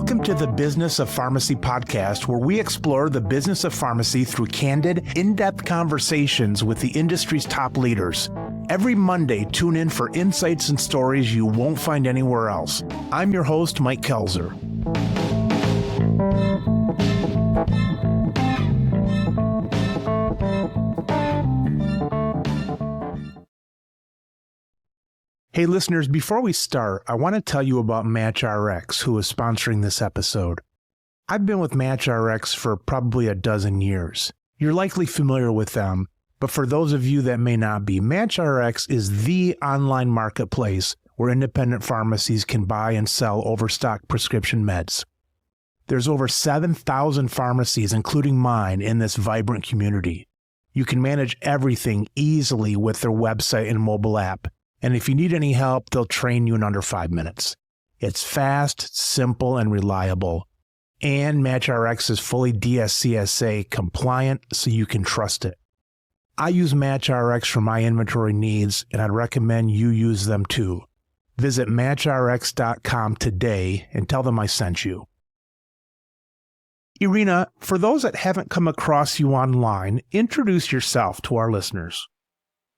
Welcome to the Business of Pharmacy podcast, where we explore the business of pharmacy through candid, in-depth conversations with the industry's top leaders. Every Monday, tune in for insights and stories you won't find anywhere else. I'm your host, Mike Koelzer. Hey listeners, before we start, I want to tell you about MatchRx, who is sponsoring this episode. I've been with MatchRx for probably a dozen years. You're likely familiar with them, but for those of you that may not be, MatchRx is the online marketplace where independent pharmacies can buy and sell overstock prescription meds. There's over 7,000 pharmacies, including mine, in this vibrant community. You can manage everything easily with their website and mobile app. And if you need any help, they'll train you in under 5 minutes. It's fast, simple, and reliable. And MatchRx is fully DSCSA compliant, so you can trust it. I use MatchRx for my inventory needs, and I'd recommend you use them too. Visit MatchRx.com today and tell them I sent you. Irina, for those that haven't come across you online, introduce yourself to our listeners.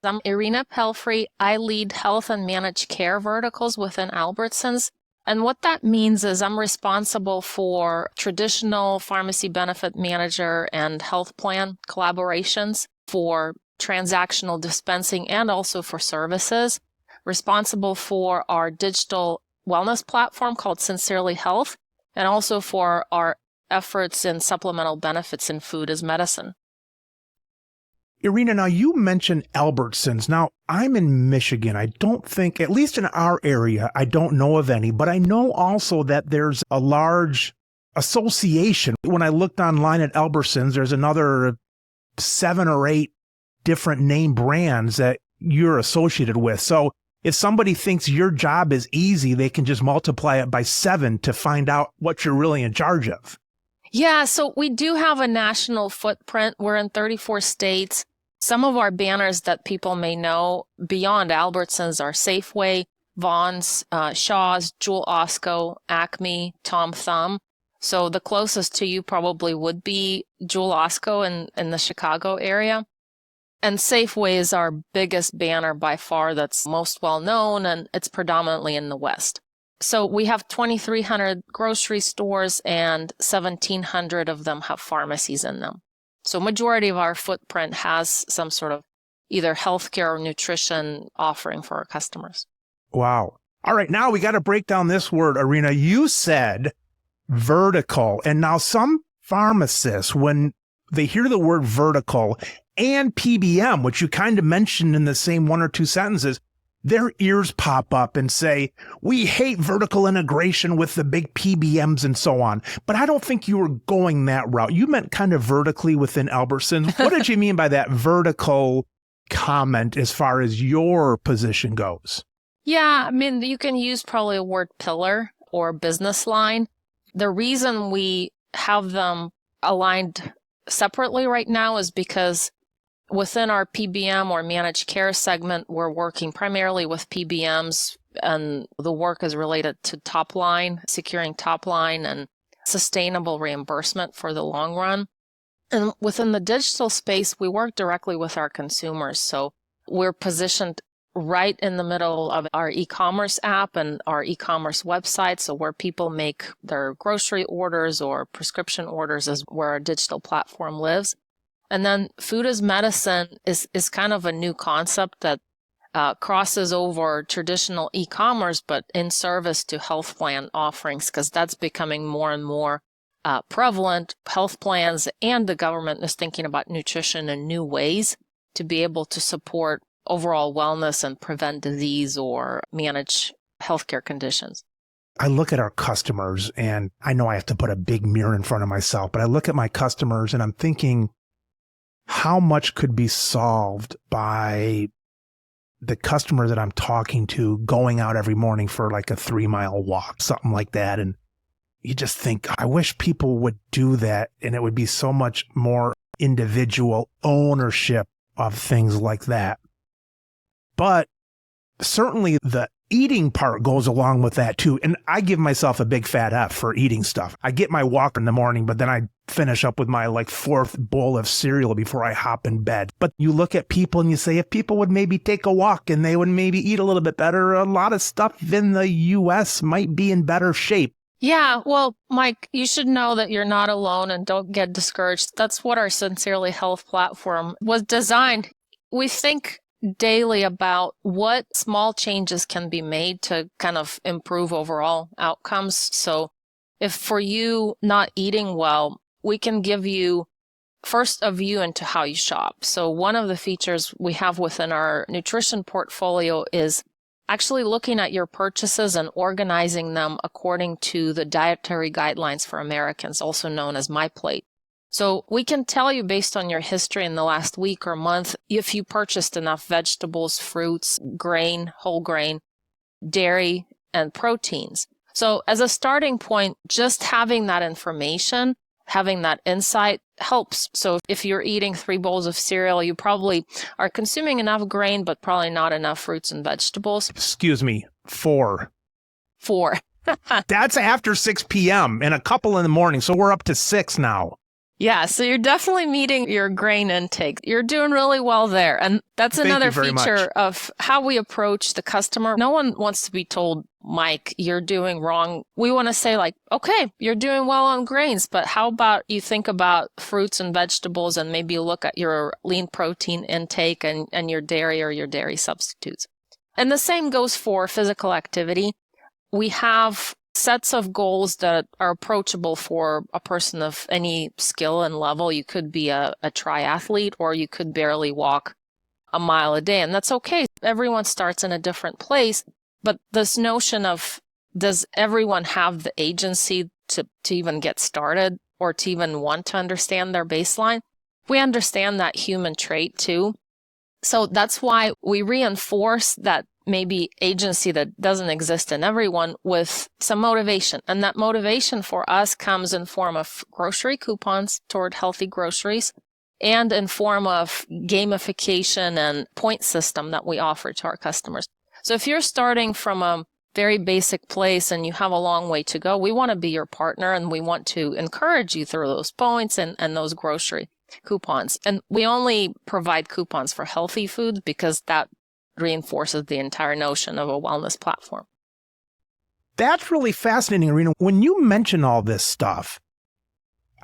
I'm Irina Pelphrey. I lead health and managed care verticals within Albertsons. And what that means is I'm responsible for traditional pharmacy benefit manager and health plan collaborations, for transactional dispensing, and also for services. Responsible for our digital wellness platform called Sincerely Health, and also for our efforts in supplemental benefits in food as medicine. Irina, now you mentioned Albertsons. Now, I'm in Michigan. I don't think, at least in our area, I don't know of any, but I know also that there's a large association. When I looked online at Albertsons, there's another 7 or 8 different name brands that you're associated with. So if somebody thinks your job is easy, they can just multiply it by 7 to find out what you're really in charge of. Yeah, so we do have a national footprint. We're in 34 states. Some of our banners that people may know beyond Albertsons are Safeway, Vons, Shaw's, Jewel Osco, Acme, Tom Thumb. So the closest to you probably would be Jewel Osco in the Chicago area. And Safeway is our biggest banner by far, that's most well known, and it's predominantly in the West. So we have 2,300 grocery stores and 1,700 of them have pharmacies in them. So majority of our footprint has some sort of either healthcare or nutrition offering for our customers. Wow. All right, now we got to break down this word, Irina. You said vertical. And now some pharmacists, when they hear the word vertical and PBM, which you kind of mentioned in the same 1 or 2 sentences, their ears pop up and say, we hate vertical integration with the big PBMs and so on. But I don't think you were going that route. You meant kind of vertically within Albertsons. What did you mean by that vertical comment as far as your position goes? Yeah, I mean, you can use probably a word pillar or business line. The reason we have them aligned separately right now is because within our PBM or managed care segment, we're working primarily with PBMs, and the work is related to top line, securing top line and sustainable reimbursement for the long run. And within the digital space, we work directly with our consumers. So we're positioned right in the middle of our e-commerce app and our e-commerce website. So where people make their grocery orders or prescription orders is where our digital platform lives. And then food as medicine is kind of a new concept that crosses over traditional e-commerce, but in service to health plan offerings, because that's becoming more and more prevalent. Health plans and the government is thinking about nutrition in new ways to be able to support overall wellness and prevent disease or manage healthcare conditions. I look at our customers, and I know I have to put a big mirror in front of myself, but I look at my customers and I'm thinking, how much could be solved by the customer that I'm talking to going out every morning for like a 3-mile walk, something like that. And you just think, I wish people would do that, and it would be so much more individual ownership of things like that. But certainly the eating part goes along with that too. And I give myself a big fat F for eating stuff. I get my walk in the morning, but then I finish up with my fourth bowl of cereal before I hop in bed. But you look at people and you say, if people would maybe take a walk and they would maybe eat a little bit better, a lot of stuff in the US might be in better shape. Yeah, well, Mike, you should know that you're not alone and don't get discouraged. That's what our Sincerely Health platform was designed. We think daily about what small changes can be made to kind of improve overall outcomes. So if for you not eating well, we can give you first a view into how you shop. So one of the features we have within our nutrition portfolio is actually looking at your purchases and organizing them according to the dietary guidelines for Americans, also known as My Plate. So we can tell you based on your history in the last week or month if you purchased enough vegetables, fruits, grain, whole grain, dairy, and proteins. So as a starting point, just having that information, having that insight helps. So if you're eating 3 bowls of cereal, you probably are consuming enough grain, but probably not enough fruits and vegetables. Excuse me, 4. 4. That's after 6 p.m. and a couple in the morning. So we're up to 6 now. Yeah, so you're definitely meeting your grain intake. You're doing really well there. And that's another feature of how we approach the customer. No one wants to be told, Mike, you're doing wrong. We want to say okay, you're doing well on grains, but how about you think about fruits and vegetables and maybe look at your lean protein intake and your dairy or your dairy substitutes. And the same goes for physical activity. We have sets of goals that are approachable for a person of any skill and level. You could be a triathlete, or you could barely walk a mile a day, and that's okay. Everyone starts in a different place, but this notion of, does everyone have the agency to even get started or to even want to understand their baseline? We understand that human trait too. So that's why we reinforce that maybe agency that doesn't exist in everyone with some motivation. And that motivation for us comes in form of grocery coupons toward healthy groceries and in form of gamification and point system that we offer to our customers. So if you're starting from a very basic place and you have a long way to go, we want to be your partner and we want to encourage you through those points and those grocery coupons. And we only provide coupons for healthy foods because that reinforces the entire notion of a wellness platform. That's really fascinating, Irina. When you mention all this stuff,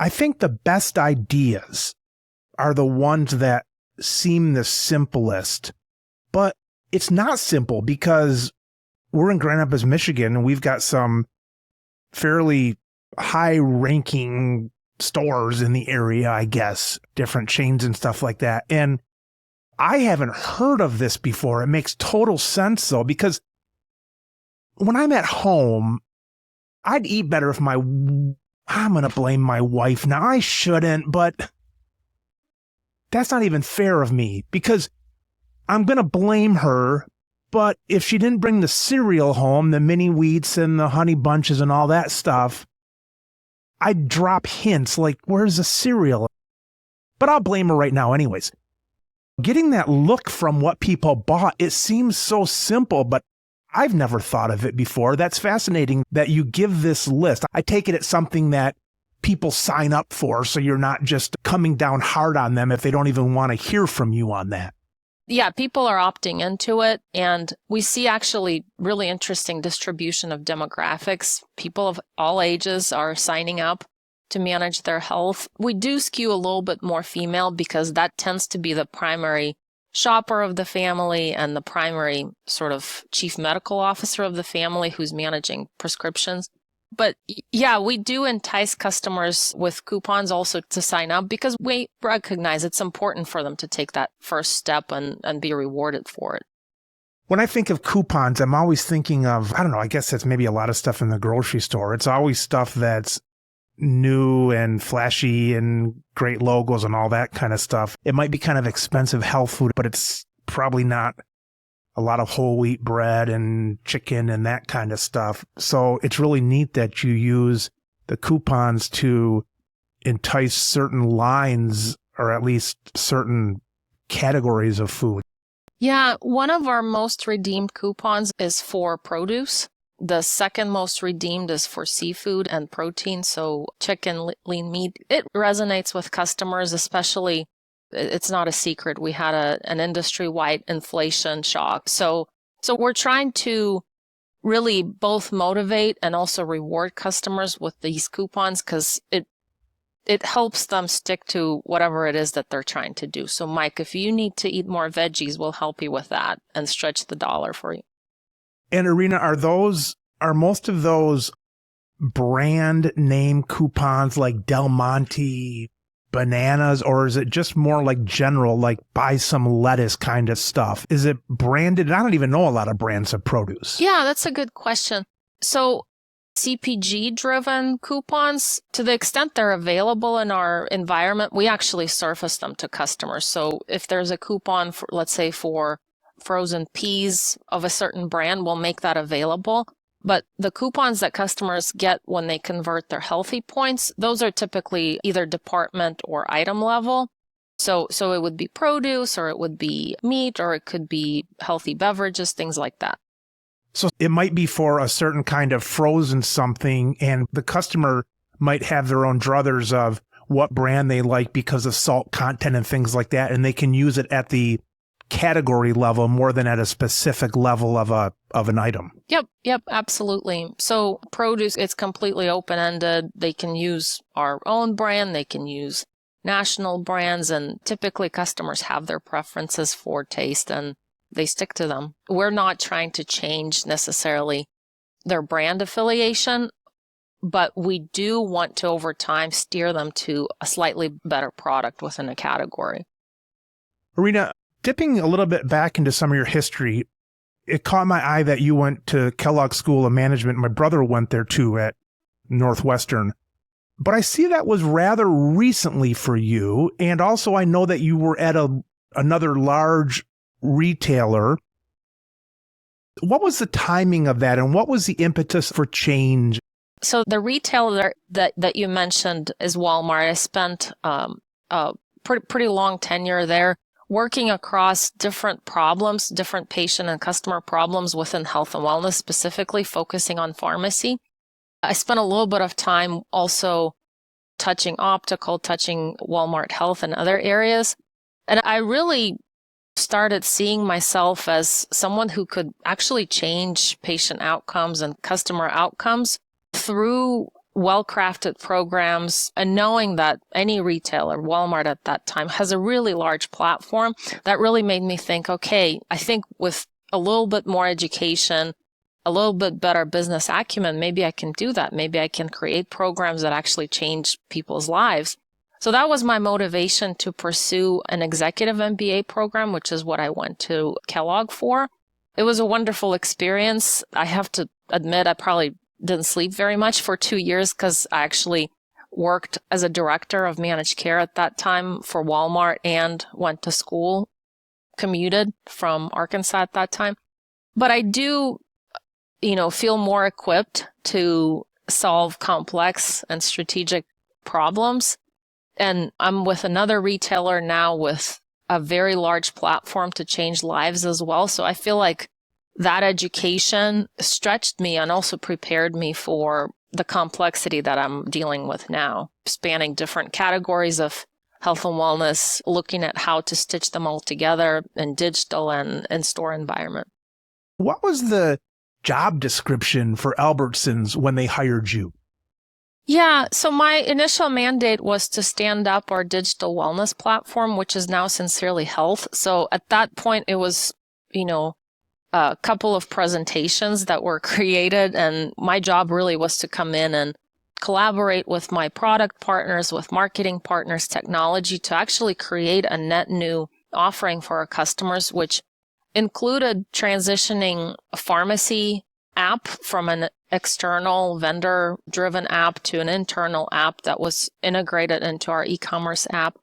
I think the best ideas are the ones that seem the simplest, but it's not simple because we're in Grand Rapids, Michigan, and we've got some fairly high-ranking stores in the area, I guess, different chains and stuff like that. And I haven't heard of this before. It makes total sense, though, because when I'm at home, I'd eat better if I'm going to blame my wife. Now, I shouldn't, but that's not even fair of me because I'm going to blame her. But if she didn't bring the cereal home, the mini wheats and the honey bunches and all that stuff, I'd drop hints like, where's the cereal? But I'll blame her right now anyways. Getting that look from what people bought, it seems so simple, but I've never thought of it before. That's fascinating that you give this list. I take it it's something that people sign up for, so you're not just coming down hard on them if they don't even want to hear from you on that. Yeah, people are opting into it, and we see actually really interesting distribution of demographics. People of all ages are signing up to manage their health. We do skew a little bit more female because that tends to be the primary shopper of the family and the primary sort of chief medical officer of the family who's managing prescriptions. But yeah, we do entice customers with coupons also to sign up because we recognize it's important for them to take that first step and be rewarded for it. When I think of coupons, I'm always thinking of, I don't know, I guess that's maybe a lot of stuff in the grocery store. It's always stuff that's new and flashy and great logos and all that kind of stuff. It might be kind of expensive health food, but it's probably not a lot of whole wheat bread and chicken and that kind of stuff. So it's really neat that you use the coupons to entice certain lines or at least certain categories of food. Yeah, one of our most redeemed coupons is for produce. The second most redeemed is for seafood and protein, so chicken, lean meat. It resonates with customers, especially, it's not a secret, we had an industry-wide inflation shock. So we're trying to really both motivate and also reward customers with these coupons because it helps them stick to whatever it is that they're trying to do. So Mike, if you need to eat more veggies, we'll help you with that and stretch the dollar for you. And Irina, are most of those brand name coupons like Del Monte bananas, or is it just more like general, like buy some lettuce kind of stuff? Is it branded? I don't even know a lot of brands of produce. Yeah, that's a good question. So CPG driven coupons, to the extent they're available in our environment, we actually surface them to customers. So if there's a coupon for, let's say, for frozen peas of a certain brand, we'll make that available. But the coupons that customers get when they convert their healthy points, those are typically either department or item level. So it would be produce, or it would be meat, or it could be healthy beverages, things like that. So it might be for a certain kind of frozen something, and the customer might have their own druthers of what brand they like because of salt content and things like that, and they can use it at the category level more than at a specific level of an item. Yep, absolutely. So produce, it's completely open-ended. They can use our own brand, they can use national brands, and typically customers have their preferences for taste and they stick to them. We're not trying to change necessarily their brand affiliation, but we do want to over time steer them to a slightly better product within a category. Irina, dipping a little bit back into some of your history, it caught my eye that you went to Kellogg School of Management. My brother went there too at Northwestern. But I see that was rather recently for you. And also I know that you were at another large retailer. What was the timing of that, and what was the impetus for change? So the retailer that you mentioned is Walmart. I spent a pretty long tenure there, working across different problems, different patient and customer problems within health and wellness, specifically focusing on pharmacy. I spent a little bit of time also touching optical, touching Walmart Health and other areas. And I really started seeing myself as someone who could actually change patient outcomes and customer outcomes through well-crafted programs, and knowing that any retailer, Walmart at that time, has a really large platform. That really made me think, okay, I think with a little bit more education, a little bit better business acumen, maybe I can do that. Maybe I can create programs that actually change people's lives. So that was my motivation to pursue an executive MBA program, which is what I went to Kellogg for. It was a wonderful experience. I have to admit, I probably didn't sleep very much for 2 years because I actually worked as a director of managed care at that time for Walmart and went to school, commuted from Arkansas at that time. But I do, feel more equipped to solve complex and strategic problems. And I'm with another retailer now with a very large platform to change lives as well. So I feel like that education stretched me and also prepared me for the complexity that I'm dealing with now, spanning different categories of health and wellness, looking at how to stitch them all together in digital and in-store environment. What was the job description for Albertsons when they hired you? Yeah, so my initial mandate was to stand up our digital wellness platform, which is now Sincerely Health. So at that point, it was, a couple of presentations that were created, and my job really was to come in and collaborate with my product partners, with marketing partners, technology, to actually create a net new offering for our customers, which included transitioning a pharmacy app from an external vendor-driven app to an internal app that was integrated into our e-commerce app.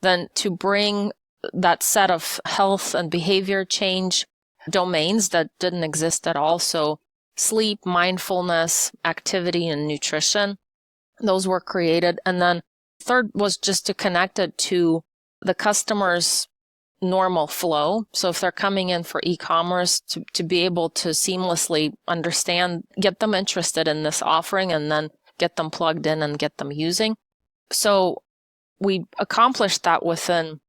Then to bring that set of health and behavior change domains that didn't exist at all. So sleep, mindfulness, activity, and nutrition, those were created. And then third was just to connect it to the customer's normal flow. So if they're coming in for e-commerce, to be able to seamlessly understand, get them interested in this offering, and then get them plugged in and get them using. So we accomplished that within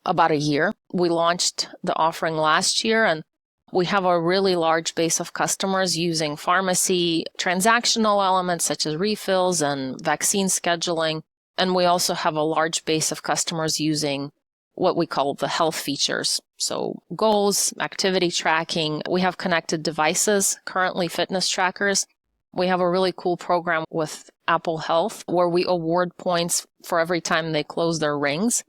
about a year. We launched the offering last year, and we have a really large base of customers using pharmacy transactional elements such as refills and vaccine scheduling. And we also have a large base of customers using what we call the health features. So goals, activity tracking. We have connected devices, currently fitness trackers. We have a really cool program with Apple Health where we award points for every time they close their rings.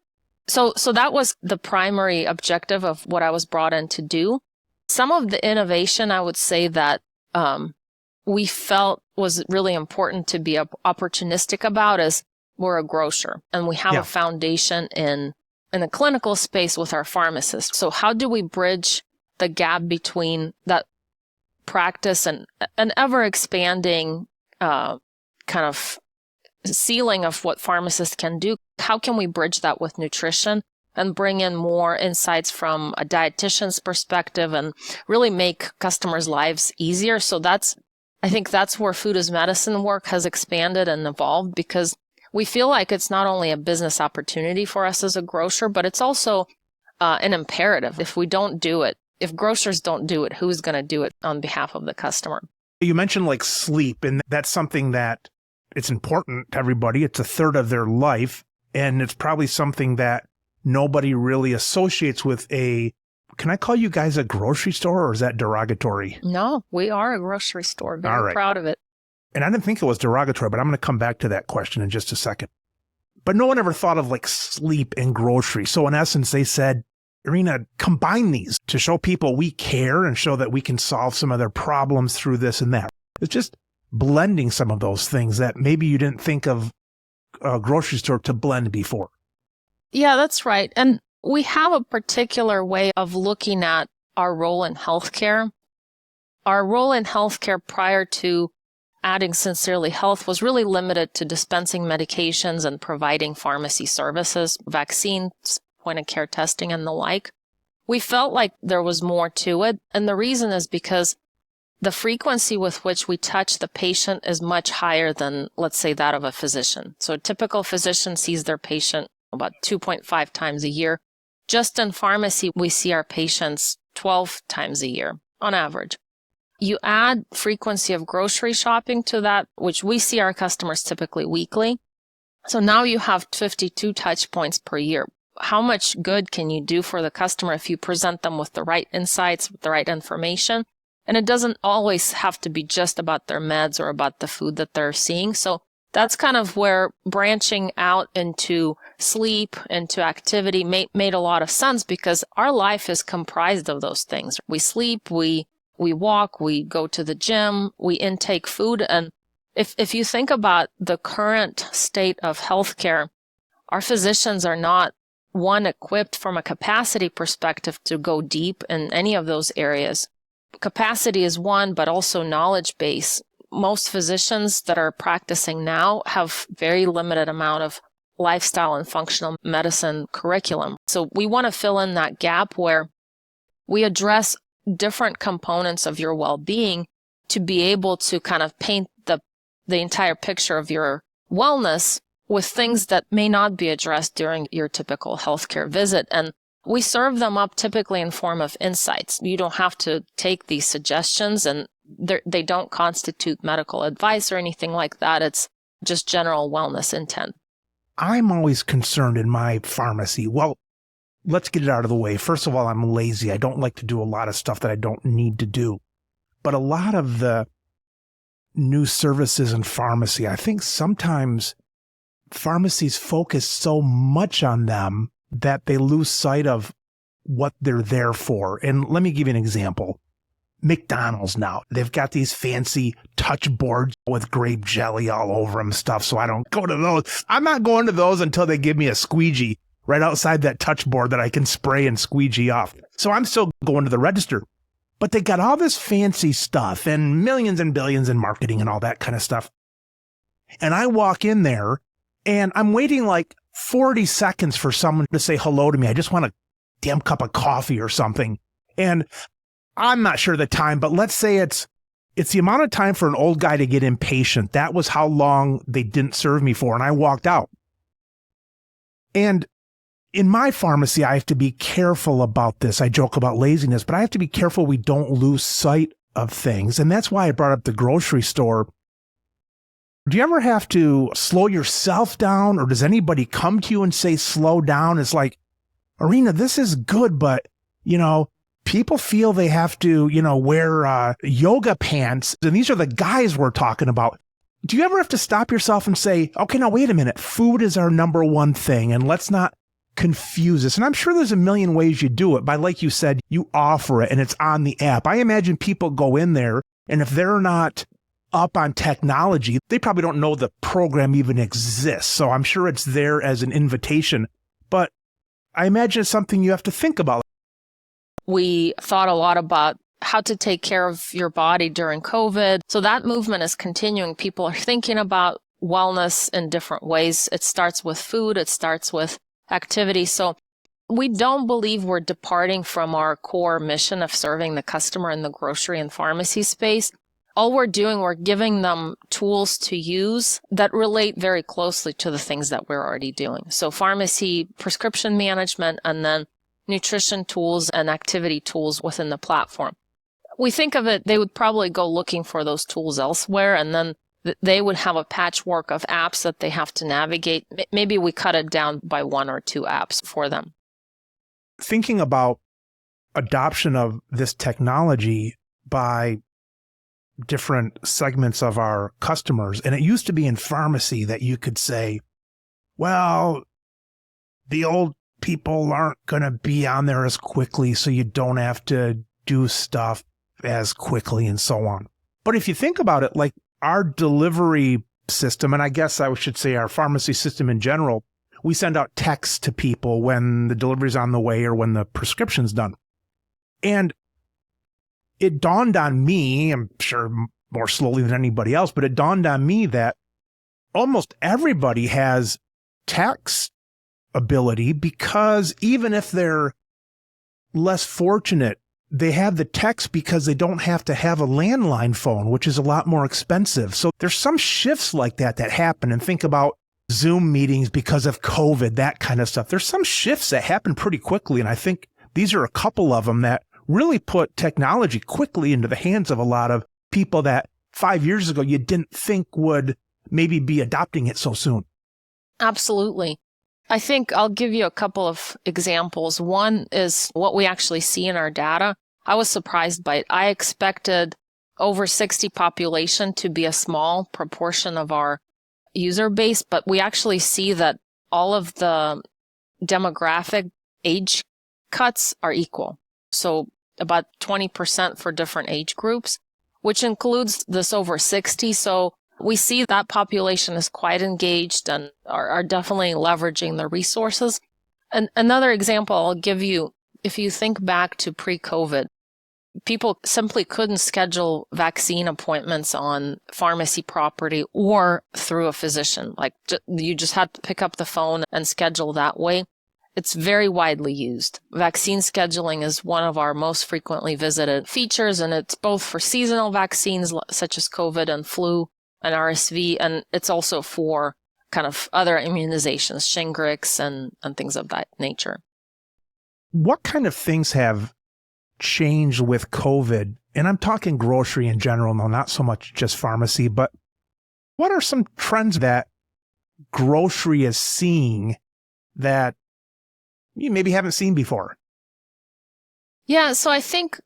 So that was the primary objective of what I was brought in to do. Some of the innovation I would say that we felt was really important to be opportunistic about is we're a grocer and we have a foundation in a clinical space with our pharmacists. So how do we bridge the gap between that practice and an ever expanding kind of ceiling of what pharmacists can do? How can we bridge that with nutrition and bring in more insights from a dietitian's perspective and really make customers' lives easier? So I think that's where food as medicine work has expanded and evolved, because we feel like it's not only a business opportunity for us as a grocer, but it's also an imperative. If we don't do it, if grocers don't do it, who's going to do it on behalf of the customer? You mentioned like sleep, and that's something that it's important to everybody. It's a third of their life, and it's probably something that nobody really associates with can I call you guys a grocery store, or is that derogatory? No, we are a grocery store. Very proud of it. And I didn't think it was derogatory, but I'm going to come back to that question in just a second. But no one ever thought of like sleep and grocery. So in essence, they said, Irina, combine these to show people we care and show that we can solve some of their problems through this and that. It's just blending some of those things that maybe you didn't think of a grocery store to blend before. Yeah, that's right. And we have a particular way of looking at our role in healthcare. Our role in healthcare prior to adding Sincerely Health was really limited to dispensing medications and providing pharmacy services, vaccines, point-of-care testing, and the like. We felt like there was more to it, and the reason is because the frequency with which we touch the patient is much higher than, let's say, that of a physician. So a typical physician sees their patient about 2.5 times a year. Just in pharmacy, we see our patients 12 times a year on average. You add frequency of grocery shopping to that, which we see our customers typically weekly. So now you have 52 touch points per year. How much good can you do for the customer if you present them with the right insights, with the right information? And it doesn't always have to be just about their meds or about the food that they're seeing. So that's kind of where branching out into sleep, into activity made a lot of sense, because our life is comprised of those things. We sleep, we walk, we go to the gym, we intake food. And if you think about the current state of healthcare, our physicians are not, one, equipped from a capacity perspective to go deep in any of those areas. Capacity is one, but also knowledge base. Most physicians that are practicing now have very limited amount of lifestyle and functional medicine curriculum. So we want to fill in that gap where we address different components of your well-being to be able to kind of paint the entire picture of your wellness with things that may not be addressed during your typical healthcare visit. And we serve them up typically in form of insights. You don't have to take these suggestions, and they don't constitute medical advice or anything like that. It's just general wellness intent. I'm always concerned in my pharmacy. Well, let's get it out of the way. First of all, I'm lazy. I don't like to do a lot of stuff that I don't need to do. But a lot of the new services in pharmacy, I think sometimes pharmacies focus so much on them that they lose sight of what they're there for. And let me give you an example. McDonald's now, they've got these fancy touch boards with grape jelly all over them stuff, so I don't go to those. I'm not going to those until they give me a squeegee right outside that touch board that I can spray and squeegee off. So I'm still going to the register. But they got all this fancy stuff and millions and billions in marketing and all that kind of stuff. And I walk in there and I'm waiting like 40 seconds for someone to say hello to me. I just want a damn cup of coffee or something. And I'm not sure the time, but let's say it's the amount of time for an old guy to get impatient. That was how long they didn't serve me for, and I walked out. And in my pharmacy, I have to be careful about this. I joke about laziness, but I have to be careful we don't lose sight of things. And that's why I brought up the grocery store. Do you ever have to slow yourself down, or does anybody come to you and say, slow down? It's like, Irina, this is good, but, people feel they have to, wear yoga pants. And these are the guys we're talking about. Do you ever have to stop yourself and say, okay, now wait a minute. Food is our number one thing, and let's not confuse this. And I'm sure there's a million ways you do it. But like you said, you offer it and it's on the app. I imagine people go in there, and if they're not up on technology, they probably don't know the program even exists. So I'm sure it's there as an invitation. But I imagine it's something you have to think about. We thought a lot about how to take care of your body during COVID. So that movement is continuing. People are thinking about wellness in different ways. It starts with food. It starts with activity. So we don't believe we're departing from our core mission of serving the customer in the grocery and pharmacy space. All we're doing, we're giving them tools to use that relate very closely to the things that we're already doing. So pharmacy, prescription management, and then nutrition tools and activity tools within the platform. We think of it, they would probably go looking for those tools elsewhere, and then they would have a patchwork of apps that they have to navigate. Maybe we cut it down by 1 or 2 apps for them. Thinking about adoption of this technology by different segments of our customers, and it used to be in pharmacy that you could say, well, the old people aren't going to be on there as quickly, so you don't have to do stuff as quickly and so on. But if you think about it, like our delivery system, and I guess I should say our pharmacy system in general, we send out texts to people when the delivery's on the way or when the prescription's done. And it dawned on me, I'm sure more slowly than anybody else, but it dawned on me that almost everybody has text ability, because even if they're less fortunate, they have the text because they don't have to have a landline phone, which is a lot more expensive. So there's some shifts like that happen. And think about Zoom meetings because of COVID, that kind of stuff. There's some shifts that happen pretty quickly. And I think these are a couple of them that really put technology quickly into the hands of a lot of people that 5 years ago you didn't think would maybe be adopting it so soon. Absolutely. I think I'll give you a couple of examples. One is what we actually see in our data. I was surprised by it. I expected over 60 population to be a small proportion of our user base, but we actually see that all of the demographic age cuts are equal. So about 20% for different age groups, which includes this over 60. So we see that population is quite engaged and are definitely leveraging the resources. And another example I'll give you, if you think back to pre-COVID, people simply couldn't schedule vaccine appointments on pharmacy property or through a physician. Like you just had to pick up the phone and schedule that way. It's very widely used. Vaccine scheduling is one of our most frequently visited features, and it's both for seasonal vaccines such as COVID and flu and RSV, and it's also for kind of other immunizations, Shingrix and things of that nature. What kind of things have changed with COVID? And I'm talking grocery in general, no, not so much just pharmacy, but what are some trends that grocery is seeing that you maybe haven't seen before? Yeah, so I think,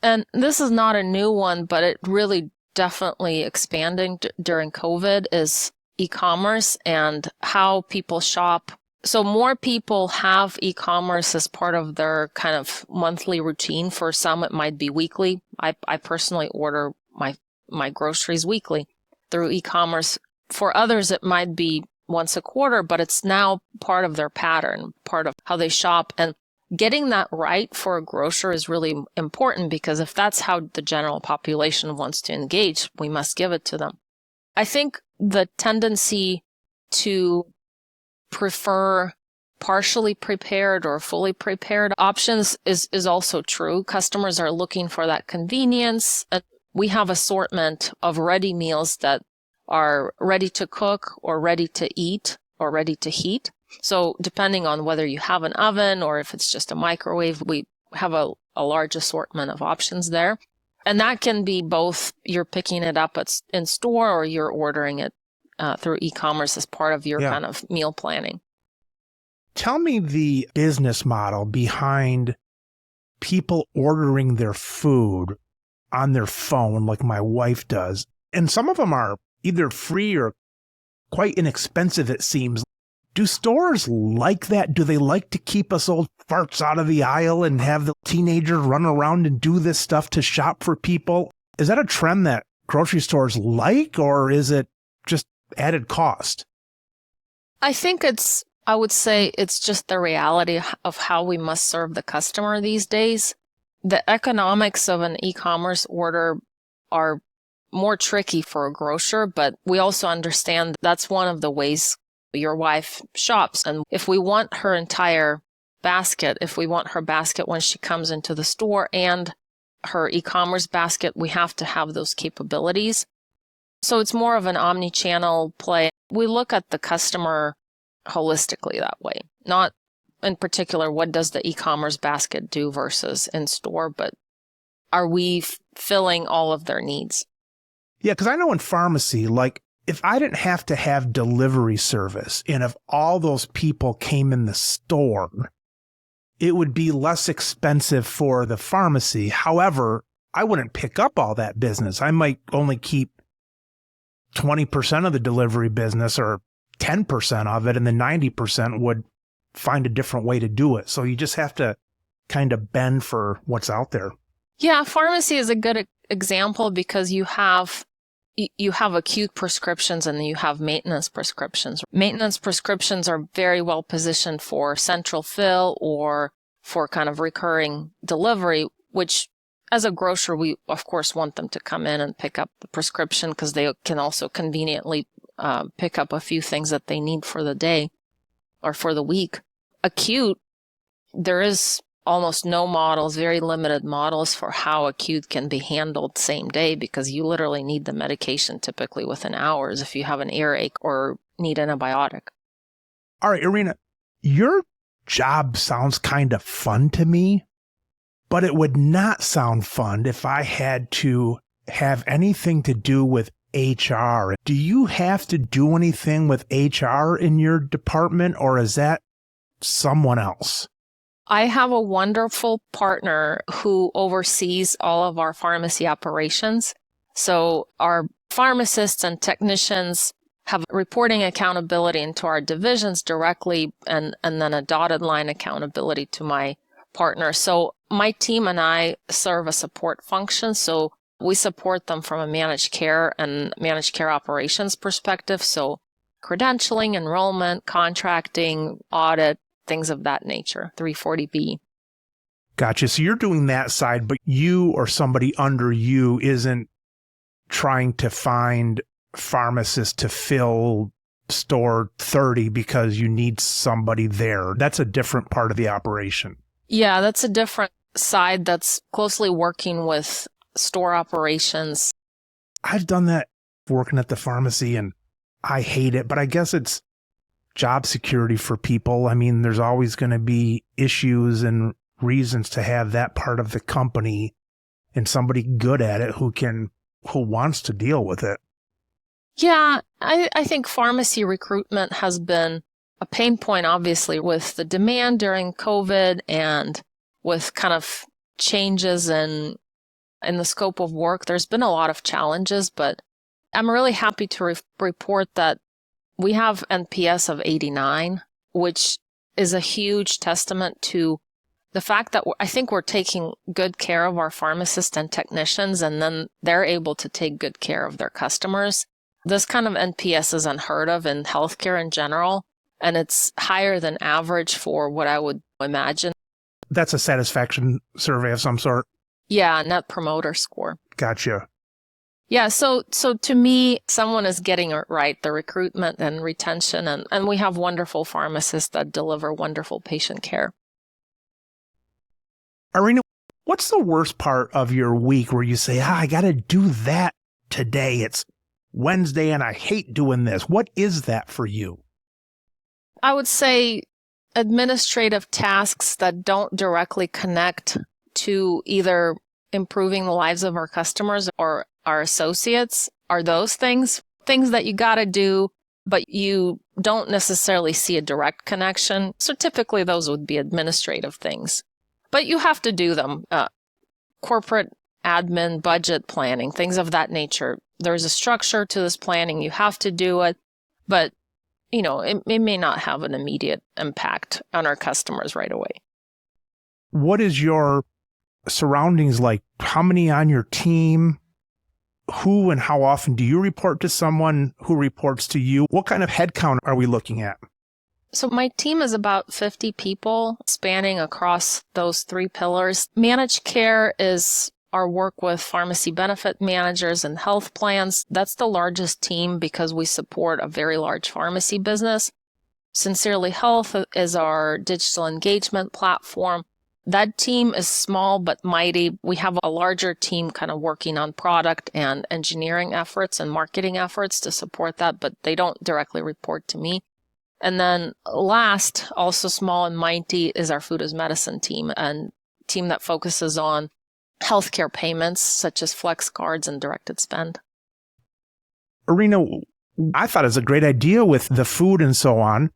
and this is not a new one, but it really definitely expanding during COVID, is e-commerce and how people shop. So more people have e-commerce as part of their kind of monthly routine. For some, it might be weekly. I personally order my groceries weekly through e-commerce. For others, it might be once a quarter, but it's now part of their pattern, part of how they shop. And getting that right for a grocer is really important, because if that's how the general population wants to engage, we must give it to them. I think the tendency to prefer partially prepared or fully prepared options is also true. Customers are looking for that convenience. We have assortment of ready meals that are ready to cook or ready to eat or ready to heat. So depending on whether you have an oven or if it's just a microwave, we have a large assortment of options there. And that can be both you're picking it up in store or you're ordering it through e-commerce as part of your kind of meal planning. Tell me the business model behind people ordering their food on their phone like my wife does. And some of them are either free or quite inexpensive, it seems. Do stores like that? Do they like to keep us old farts out of the aisle and have the teenagers run around and do this stuff to shop for people? Is that a trend that grocery stores like, or is it just added cost? I would say it's just the reality of how we must serve the customer these days. The economics of an e-commerce order are more tricky for a grocer, but we also understand that's one of the ways your wife shops. And if we want her entire basket, if we want her basket when she comes into the store and her e-commerce basket, we have to have those capabilities. So it's more of an omni-channel play. We look at the customer holistically that way, not in particular what does the e-commerce basket do versus in store, but are we filling all of their needs? Yeah, because I know in pharmacy, like if I didn't have to have delivery service and if all those people came in the store, it would be less expensive for the pharmacy. However, I wouldn't pick up all that business. I might only keep 20% of the delivery business or 10% of it, and the 90% would find a different way to do it. So you just have to kind of bend for what's out there. Yeah, pharmacy is a good example because you have acute prescriptions and you have maintenance prescriptions. Maintenance prescriptions are very well positioned for central fill or for kind of recurring delivery, which as a grocer, we of course want them to come in and pick up the prescription because they can also conveniently pick up a few things that they need for the day or for the week. Acute, there is almost no models, very limited models for how acute can be handled same day because you literally need the medication typically within hours if you have an earache or need an antibiotic. All right, Irina, your job sounds kind of fun to me, but it would not sound fun if I had to have anything to do with HR. Do you have to do anything with HR in your department, or is that someone else? I have a wonderful partner who oversees all of our pharmacy operations. So our pharmacists and technicians have reporting accountability into our divisions directly and then a dotted line accountability to my partner. So my team and I serve a support function. So we support them from a managed care and managed care operations perspective. So credentialing, enrollment, contracting, audit, things of that nature, 340B. Gotcha. So you're doing that side, but you or somebody under you isn't trying to find pharmacists to fill store 30 because you need somebody there. That's a different part of the operation. Yeah, that's a different side that's closely working with store operations. I've done that working at the pharmacy and I hate it, but I guess it's job security for people. I mean, there's always going to be issues and reasons to have that part of the company and somebody good at it who wants to deal with it. Yeah, I think pharmacy recruitment has been a pain point, obviously, with the demand during COVID and with kind of changes in the scope of work. There's been a lot of challenges, but I'm really happy to report that we have NPS of 89, which is a huge testament to the fact that I think we're taking good care of our pharmacists and technicians, and then they're able to take good care of their customers. This kind of NPS is unheard of in healthcare in general, and it's higher than average for what I would imagine. That's a satisfaction survey of some sort. Yeah, Net Promoter Score. Gotcha. Yeah, so to me, someone is getting it right, the recruitment and retention, and we have wonderful pharmacists that deliver wonderful patient care. Irina, what's the worst part of your week where you say, I got to do that today? It's Wednesday and I hate doing this. What is that for you? I would say administrative tasks that don't directly connect to either improving the lives of our customers or our associates are those things that you got to do, but you don't necessarily see a direct connection. So typically those would be administrative things, but you have to do them. Corporate admin, budget planning, things of that nature. There's a structure to this planning. You have to do it, but it may not have an immediate impact on our customers right away. What is your surroundings like? How many on your team? Who and how often do you report to someone who reports to you? What kind of headcount are we looking at? So my team is about 50 people spanning across those three pillars. Managed care is our work with pharmacy benefit managers and health plans. That's the largest team because we support a very large pharmacy business. Sincerely Health is our digital engagement platform. That team is small but mighty. We have a larger team kind of working on product and engineering efforts and marketing efforts to support that, but they don't directly report to me. And then last, also small and mighty, is our food as medicine team, and team that focuses on healthcare payments such as flex cards and directed spend. Irina, I thought it was a great idea with the food and so on.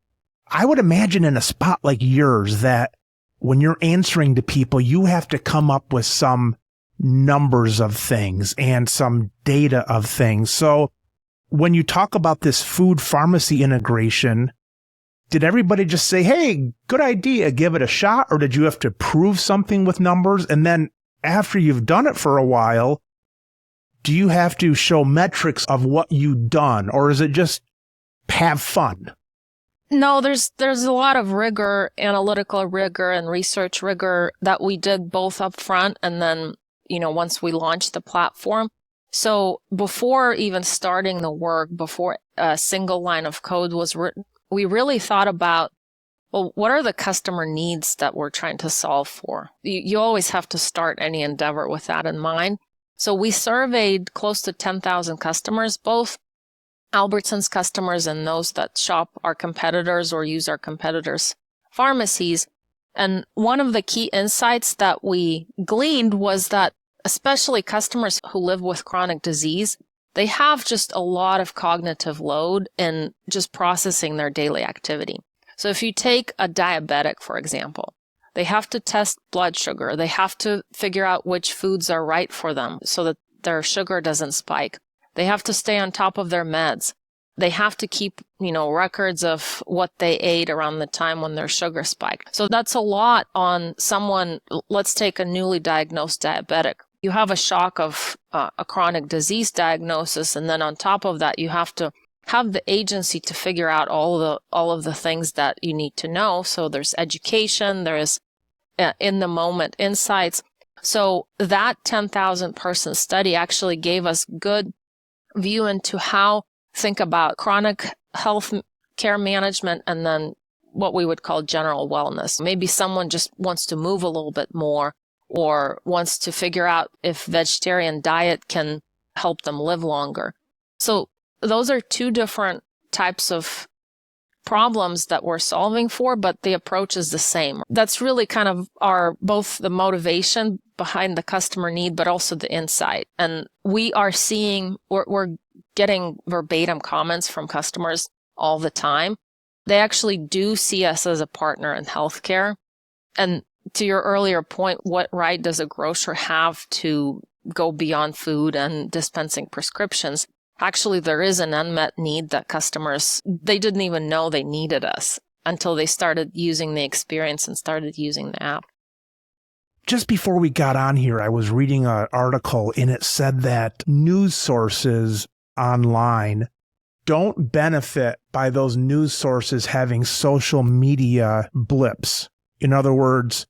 I would imagine in a spot like yours that when you're answering to people, you have to come up with some numbers of things and some data of things. So when you talk about this food pharmacy integration, did everybody just say, hey, good idea, give it a shot? Or did you have to prove something with numbers? And then after you've done it for a while, do you have to show metrics of what you've done? Or is it just have fun? No, there's a lot of rigor, analytical rigor and research rigor that we did both up front and then, once we launched the platform. So before even starting the work, before a single line of code was written, we really thought about, well, what are the customer needs that we're trying to solve for? You always have to start any endeavor with that in mind. So we surveyed close to 10,000 customers, both Albertsons customers and those that shop our competitors or use our competitors' pharmacies. And one of the key insights that we gleaned was that especially customers who live with chronic disease, they have just a lot of cognitive load in just processing their daily activity. So if you take a diabetic, for example, they have to test blood sugar. They have to figure out which foods are right for them so that their sugar doesn't spike. They have to stay on top of their meds. They have to keep, records of what they ate around the time when their sugar spiked. So that's a lot on someone. Let's take a newly diagnosed diabetic. You have a shock of a chronic disease diagnosis, and then on top of that, you have to have the agency to figure out all of the things that you need to know. So there's education, there's in the moment insights. So that 10,000 person study actually gave us good view into how think about chronic health care management and then what we would call general wellness. Maybe someone just wants to move a little bit more or wants to figure out if vegetarian diet can help them live longer. So those are two different types of problems that we're solving for, but the approach is the same. That's really kind of both the motivation behind the customer need, but also the insight. And we're getting verbatim comments from customers all the time. They actually do see us as a partner in healthcare. And to your earlier point, what right does a grocer have to go beyond food and dispensing prescriptions? Actually, there is an unmet need that customers, they didn't even know they needed us until they started using the experience and started using the app. Just before we got on here, I was reading an article and it said that news sources online don't benefit by those news sources having social media blips. In other words,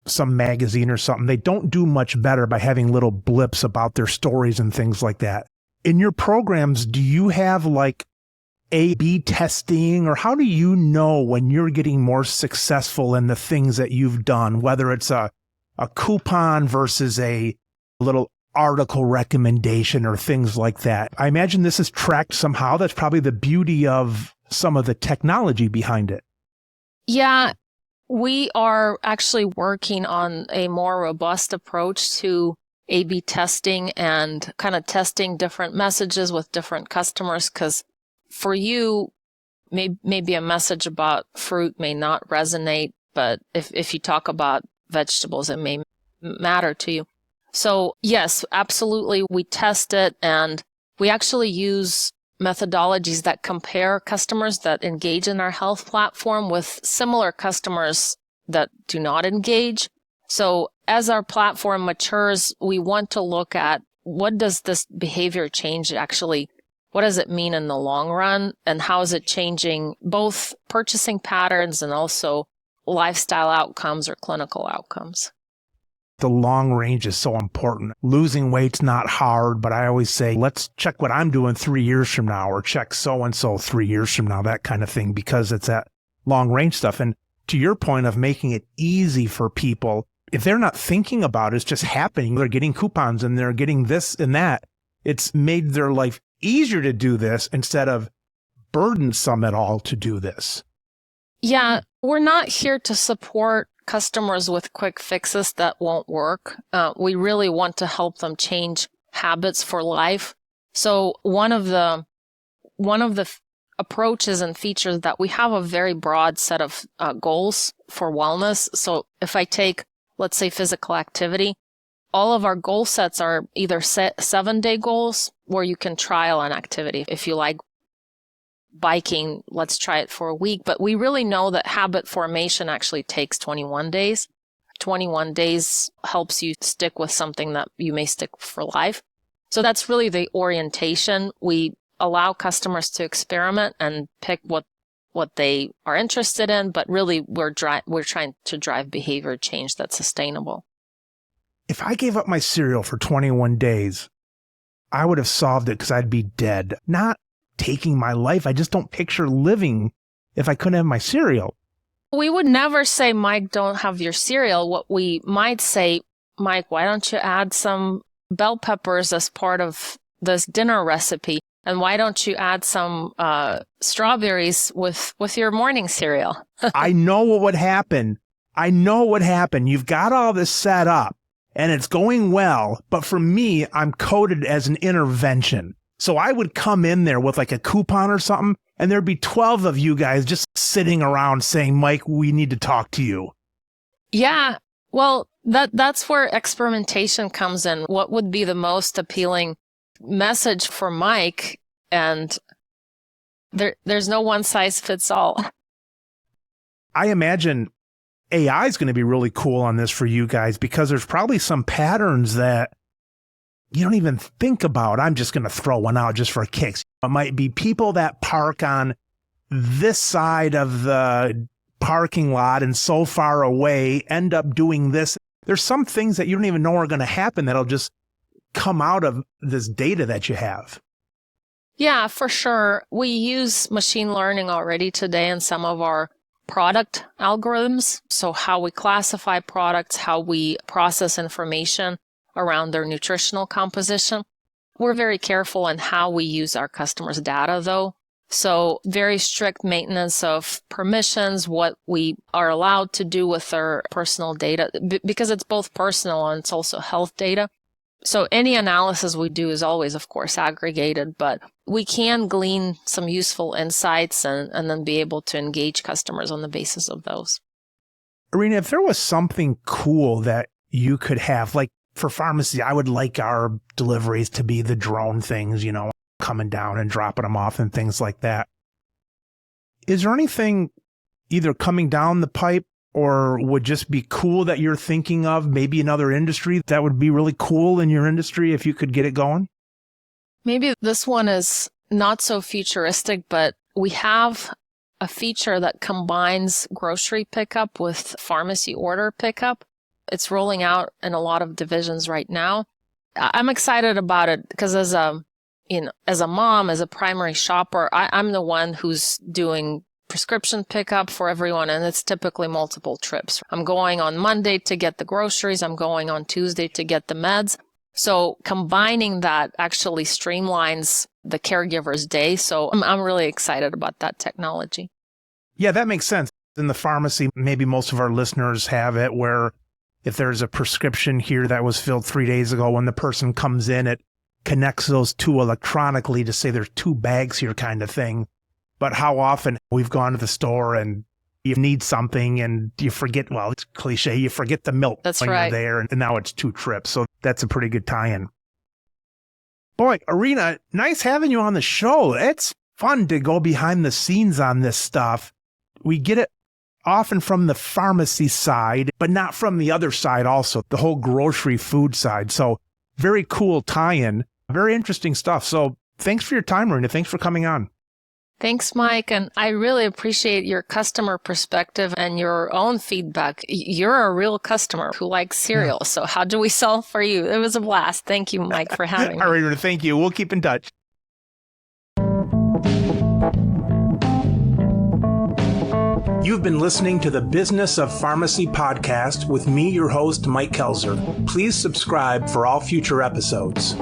some magazine or something, they don't do much better by having little blips about their stories and things like that. In your programs, do you have like A/B testing, or how do you know when you're getting more successful in the things that you've done, whether it's a coupon versus a little article recommendation or things like that? I imagine this is tracked somehow. That's probably the beauty of some of the technology behind it. Yeah, we are actually working on a more robust approach to A/B testing and kind of testing different messages with different customers, because for you, maybe a message about fruit may not resonate, but if you talk about vegetables, it may matter to you. So yes, absolutely, we test it, and we actually use methodologies that compare customers that engage in our health platform with similar customers that do not engage. So as our platform matures, we want to look at what does this behavior change actually, what does it mean in the long run, and how is it changing both purchasing patterns and also lifestyle outcomes or clinical outcomes. The long range is so important. Losing weight's not hard, but I always say, let's check what I'm doing 3 years from now, or check so-and-so 3 years from now, that kind of thing, because it's that long range stuff. And to your point of making it easy for people, if they're not thinking about it, it's just happening. They're getting coupons and they're getting this and that. It's made their life easier to do this instead of burdensome at all to do this. Yeah, we're not here to support customers with quick fixes that won't work. We really want to help them change habits for life. So one of the approaches and features that we have a very broad set of goals for wellness. So if I take, let's say, physical activity, all of our goal sets are either 7-day goals where you can trial an activity. If you like biking, let's try it for a week. But we really know that habit formation actually takes 21 days. 21 days helps you stick with something that you may stick for life. So that's really the orientation. We allow customers to experiment and pick what they are interested in, but really we're trying to drive behavior change that's sustainable. If I gave up my cereal for 21 days, I would have solved it because I'd be dead. Not taking my life. I just don't picture living if I couldn't have my cereal. We would never say, Mike, don't have your cereal. What we might say, Mike, why don't you add some bell peppers as part of this dinner recipe? And why don't you add some strawberries with your morning cereal? I know what would happen. You've got all this set up and it's going well. But for me, I'm coded as an intervention. So I would come in there with like a coupon or something, and there'd be 12 of you guys just sitting around saying, Mike, we need to talk to you. Yeah, well, that's where experimentation comes in. What would be the most appealing message for Mike? And there's no one size fits all. I imagine AI is going to be really cool on this for you guys, because there's probably some patterns that you don't even think about. I'm just going to throw one out just for kicks. It might be people that park on this side of the parking lot and so far away end up doing this. There's some things that you don't even know are going to happen that'll just come out of this data that you have. Yeah, for sure. We use machine learning already today in some of our product algorithms. So how we classify products, how we process information around their nutritional composition. We're very careful in how we use our customers' data, though. So very strict maintenance of permissions, what we are allowed to do with our personal data, because it's both personal and it's also health data. So any analysis we do is always, of course, aggregated, but we can glean some useful insights and then be able to engage customers on the basis of those. Irina, if there was something cool that you could have, like for pharmacy, I would like our deliveries to be the drone things, coming down and dropping them off and things like that. Is there anything either coming down the pipe or would just be cool that you're thinking of, maybe another industry that would be really cool in your industry if you could get it going? Maybe this one is not so futuristic, but we have a feature that combines grocery pickup with pharmacy order pickup. It's rolling out in a lot of divisions right now. I'm excited about it because as a as a mom, as a primary shopper, I'm the one who's doing prescription pickup for everyone, and it's typically multiple trips. I'm going on Monday to get the groceries. I'm going on Tuesday to get the meds. So combining that actually streamlines the caregiver's day. So I'm really excited about that technology. Yeah, that makes sense. In the pharmacy, maybe most of our listeners have it where if there's a prescription here that was filled 3 days ago, when the person comes in, it connects those two electronically to say there's 2 bags here kind of thing. But how often we've gone to the store and you need something and you forget, well, it's cliche, you forget the milk That's when right. you're there, and now it's 2 trips. So that's a pretty good tie-in. Boy, Irina, nice having you on the show. It's fun to go behind the scenes on this stuff. We get it often from the pharmacy side, but not from the other side also, the whole grocery food side. So very cool tie-in, very interesting stuff. So thanks for your time, Irina. Thanks for coming on. Thanks, Mike. And I really appreciate your customer perspective and your own feedback. You're a real customer who likes cereal. So how do we sell for you? It was a blast. Thank you, Mike, for having me. All right, Irina, thank you. We'll keep in touch. You've been listening to the Business of Pharmacy podcast with me, your host, Mike Koelzer. Please subscribe for all future episodes.